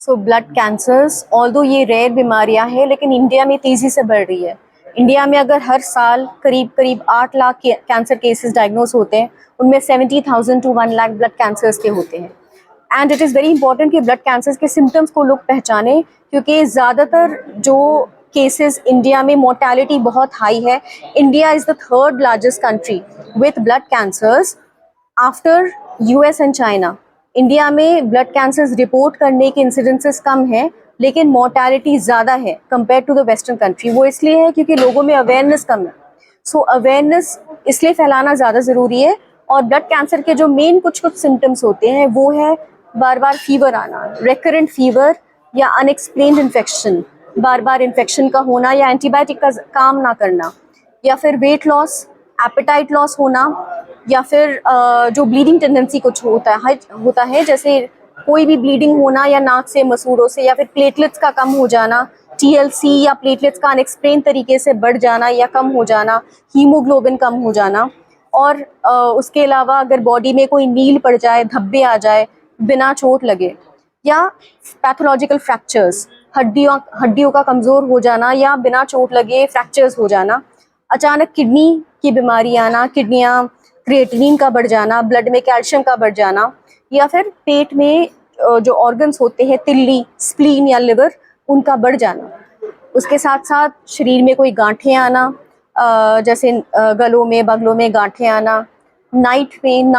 सो blood cancers although ये rare बीमारियां हैं, लेकिन इंडिया में तेज़ी से बढ़ रही है। इंडिया में अगर हर साल करीब करीब 8 लाख कैंसर केसेस डायग्नोस होते हैं, उनमें 70,000 टू 1 लाख ब्लड कैंसर्स के होते हैं। And it is very important कि ब्लड कैंसर्स के सिम्टम्स को लोग पहचानें, क्योंकि ज़्यादातर जो केसेस इंडिया में मोर्टेलिटी बहुत हाई है। India is the third largest country with blood cancers after US and China. India में ब्लड कैंसर्स रिपोर्ट करने के इंसिडेंसेस कम हैं, लेकिन मोर्टेलिटी ज़्यादा है compare to the western country. वो इसलिए है क्योंकि लोगों में अवेयरनेस कम है। सो अवेयरनेस इसलिए फैलाना ज़्यादा ज़रूरी है। और ब्लड कैंसर के जो मेन कुछ सिम्टम्स होते हैं वो है बार बार फीवर आना, रिकरेंट फीवर या अनएक्सप्लेन्ड इन्फेक्शन, बार बार इन्फेक्शन का होना या एंटीबायोटिक का काम ना करना, या फिर वेट लॉस, एपेटाइट लॉस होना, या फिर जो ब्लीडिंग टेंडेंसी कुछ होता है जैसे कोई भी ब्लीडिंग होना या नाक से, मसूड़ों से, या फिर प्लेटलेट्स का कम हो जाना, टीएलसी या प्लेटलेट्स का अनएक्सप्लेन तरीके से बढ़ जाना या कम हो जाना, हीमोग्लोबिन कम हो जाना। और उसके अलावा अगर बॉडी में कोई नील पड़ जाए, धब्बे आ जाए बिना चोट लगे, या पैथोलॉजिकल फ्रैक्चर्स, हड्डियों का कमज़ोर हो जाना या बिना चोट लगे फ्रैक्चर्स हो जाना, अचानक किडनी की बीमारी आना, किडनियाँ क्रिएटिनिन का बढ़ जाना, ब्लड में कैल्शियम का बढ़ जाना, या फिर पेट में जो ऑर्गन्स होते हैं, तिल्ली, स्प्लीन या लिवर, उनका बढ़ जाना। उसके साथ साथ शरीर में कोई गांठें आना, जैसे गलों में, बगलों में गांठें आना, नाइट में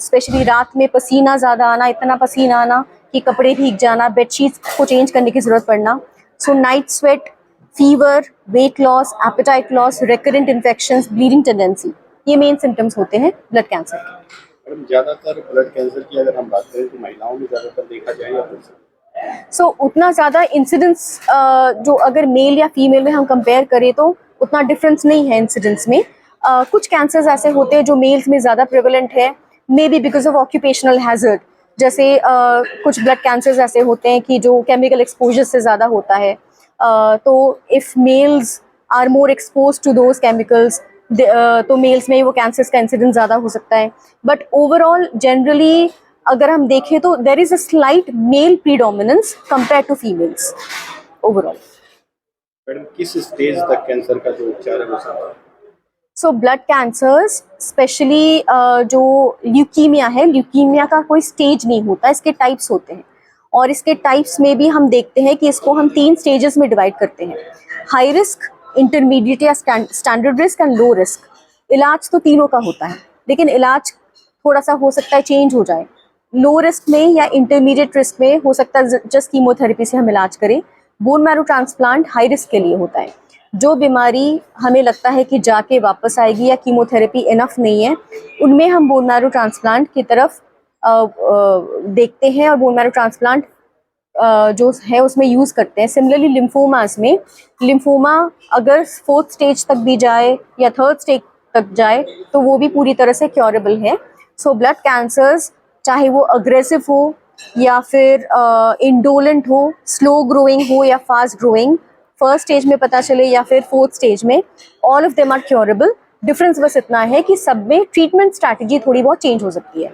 स्पेशली रात में पसीना ज़्यादा आना, इतना पसीना आना कि कपड़े भीग जाना, बेडशीट्स को चेंज करने की ज़रूरत पड़ना। So night sweat, fever, weight loss, appetite loss, recurrent infections, bleeding tendency, ये मेन सिम्टम्स होते हैं ब्लड कैंसर के। मैडम, ज़्यादातर ब्लड कैंसर की अगर हम बात करें तो महिलाओं में ज़्यादातर देखा जाए या पुरुषों में? सो उतना ज़्यादा इंसिडेंस जो अगर मेल या फीमेल में हम कंपेयर करें तो उतना डिफरेंस नहीं है इंसिडेंस में। कुछ कैंसर्स ऐसे होते हैं जो मेल्स में ज़्यादा प्रेवलेंट है, may be because of occupational hazard. जैसे कुछ ब्लड कैंसर्स ऐसे होते हैं कि जो केमिकल एक्सपोजर से ज़्यादा होता है। तो if males are more expose to those chemicals, तो मेल्स में वो कैंसर्स का इंसिडेंस ज़्यादा हो सकता है। बट ओवरऑल जनरली अगर हम देखें तो there is a slight male predominance compare to females overall. Madam, किस स्टेज तक कैंसर का जो उपचार है वो सकता है? सो ब्लड कैंसर्स स्पेशली जो ल्यूकीमिया है, ल्यूकीमिया का कोई स्टेज नहीं होता, इसके टाइप्स होते हैं। और इसके टाइप्स में भी हम देखते हैं कि इसको हम 3 स्टेजेस में डिवाइड करते हैं: हाई रिस्क, इंटरमीडिएट या standard risk and low risk. इलाज तो तीनों का होता है, लेकिन इलाज थोड़ा सा हो सकता है चेंज हो जाए। लो रिस्क में या इंटरमीडिएट रिस्क में हो सकता है जस्ट कीमोथेरेपी से हम इलाज करें। Bone marrow transplant high risk के लिए होता है। जो बीमारी हमें लगता है कि जाके वापस आएगी या कीमोथेरेपी इनफ नहीं है, उनमें हम बोन मैरो ट्रांसप्लांट की तरफ देखते हैं और बोन मैरो ट्रांसप्लांट जो है उसमें यूज़ करते हैं। सिमिलरली लिम्फोमास में, लिम्फोमा अगर 4th स्टेज तक भी जाए या 3rd स्टेज तक जाए तो वो भी पूरी तरह से क्योरेबल है। सो ब्लड कैंसर्स चाहे वो अग्रेसिव हो या फिर इंडोलेंट हो, स्लो ग्रोइंग हो या फास्ट ग्रोइंग, 1st स्टेज में पता चले या फिर 4th स्टेज में, all of them are curable. Difference बस इतना है कि सब में ट्रीटमेंट स्ट्रैटेजी थोड़ी बहुत चेंज हो सकती है।